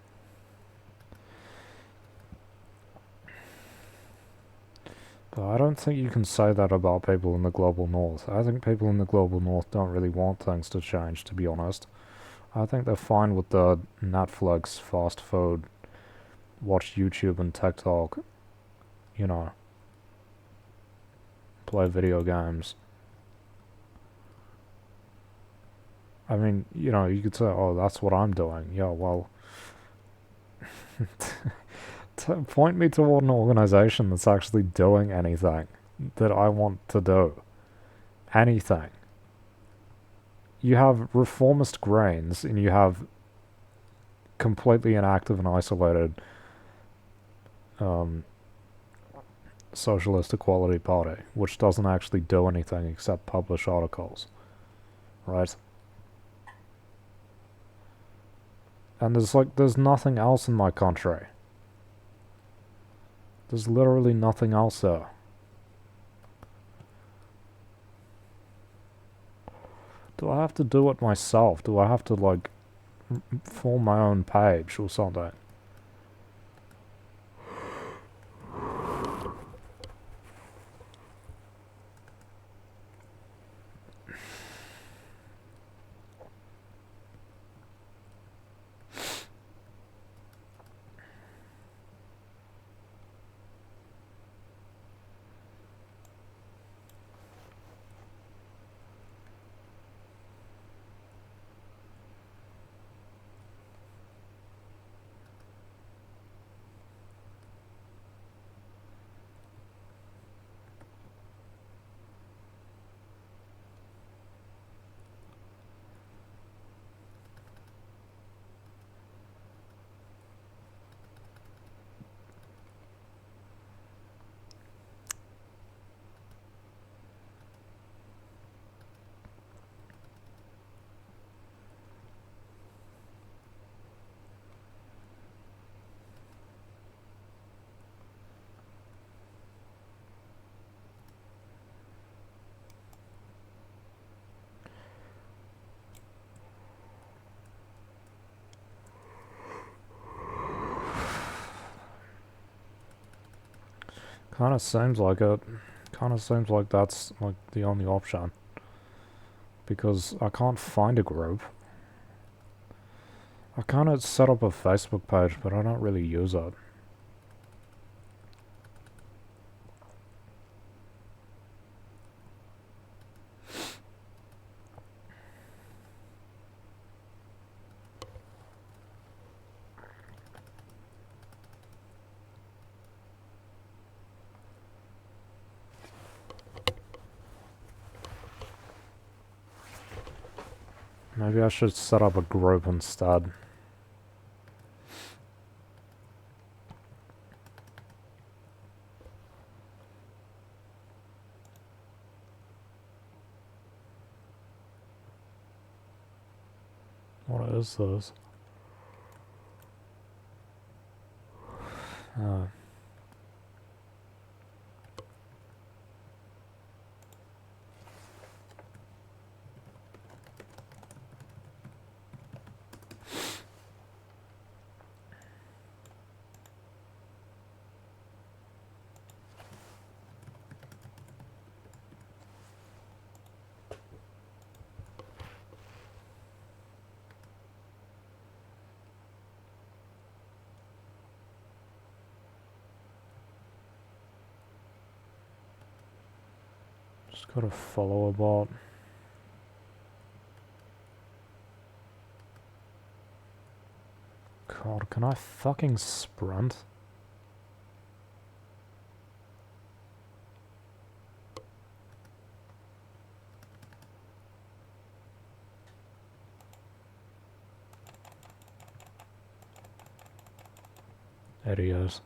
But I don't think you can say that about people in the global north. I think people in the global north don't really want things to change, to be honest. I think they're fine with the Netflix, fast food, watch YouTube and TikTok, you know, play video games. I mean, you know, you could say, oh, that's what I'm doing. Yeah, well, point me toward an organization that's actually doing anything that I want to do. Anything. You have reformist grains, and you have completely inactive and isolated um, Socialist Equality Party, which doesn't actually do anything except publish articles, right? And there's nothing else in my country. There's literally nothing else there. Do I have to do it myself? Do I have to, like, form my own page or something? Kind of seems like it. Kind of seems like that's like the only option. Because I can't find a group. I kind of set up a Facebook page, but I don't really use it. Maybe I should set up a group instead. What is this? Oh. Just gotta follow a bot. God, can I fucking sprint? Idiots.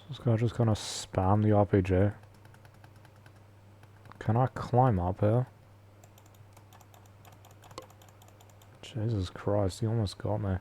This guy just gonna spam the RPG. Can I climb up here? Jesus Christ, he almost got me.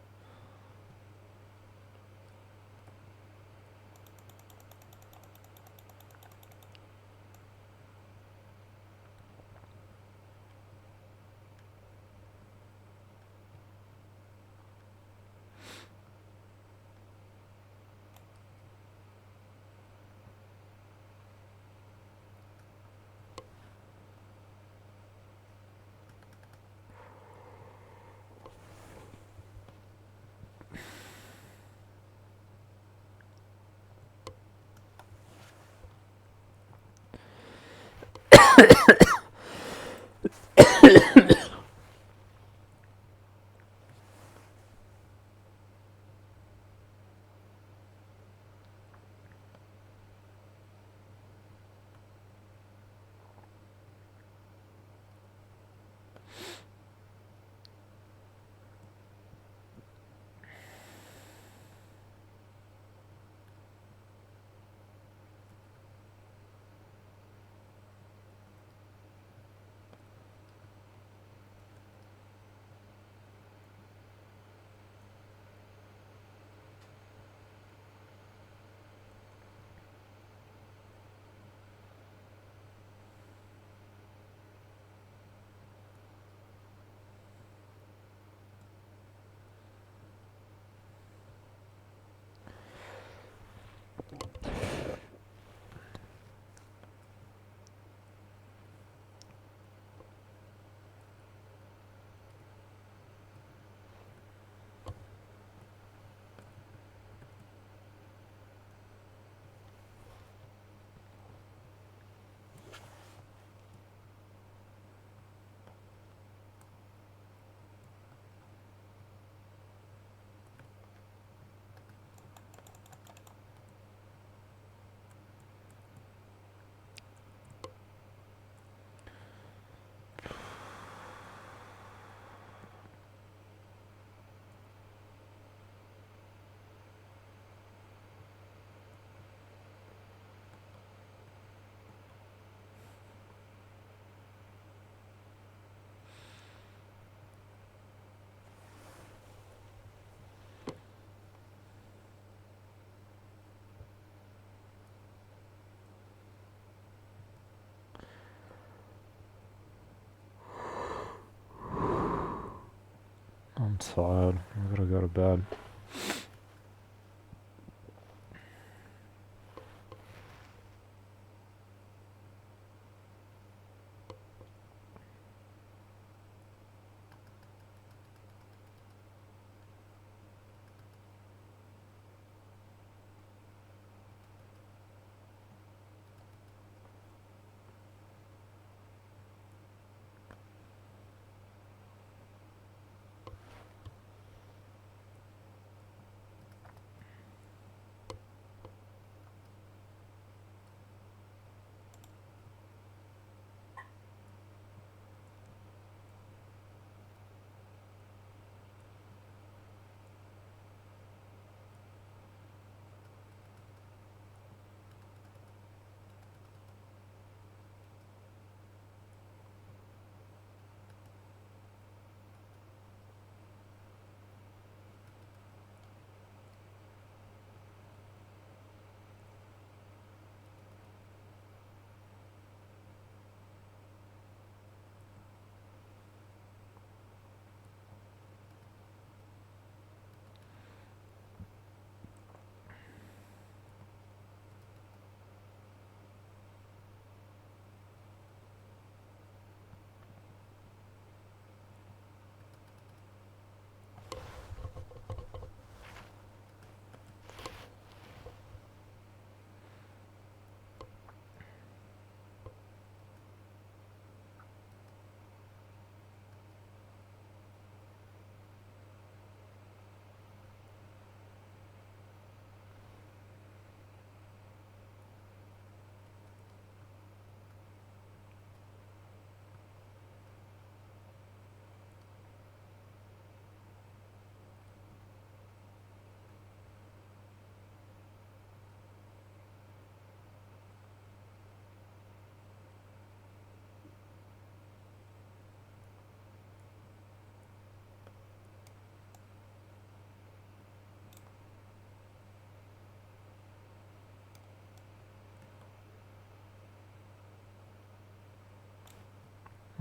I'm tired. I gotta go to bed.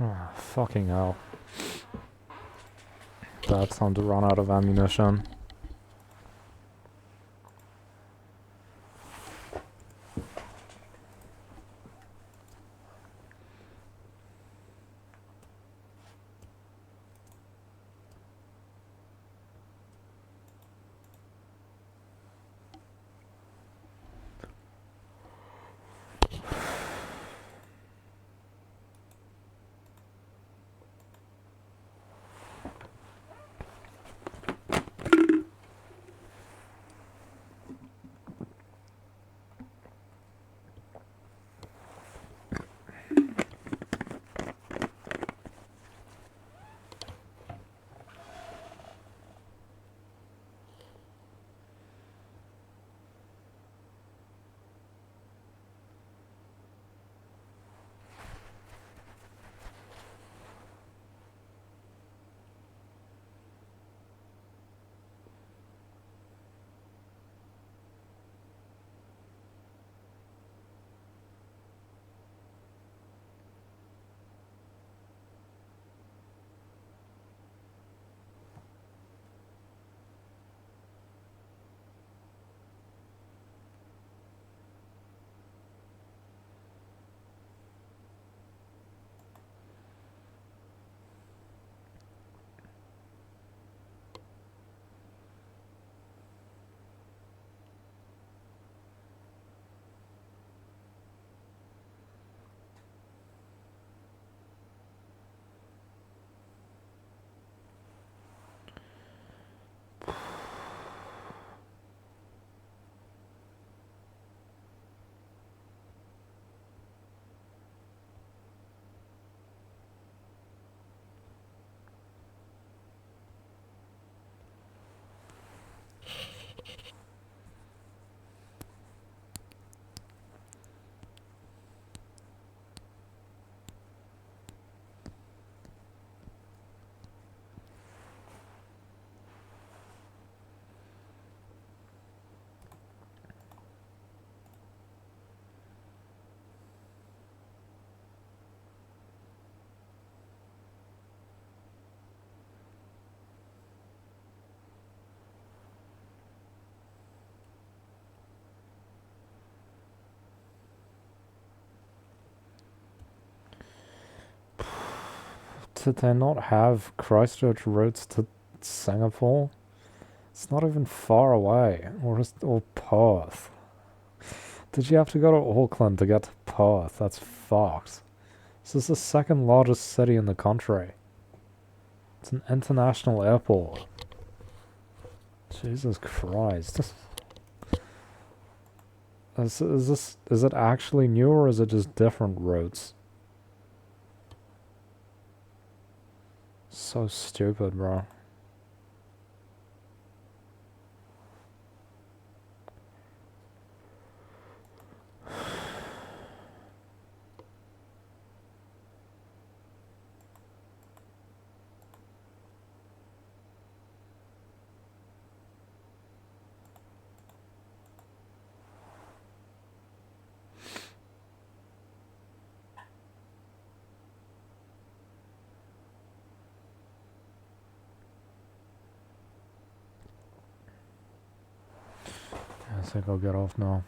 Oh, fucking hell. Bad time to run out of ammunition. Did they not have Christchurch routes to Singapore? It's not even far away. Or Perth. Did you have to go to Auckland to get to Perth? That's fucked. This is the second largest city in the country. It's an international airport. Jesus Christ. Is it actually new or is it just different roads? So stupid, bro. I think I'll get off now.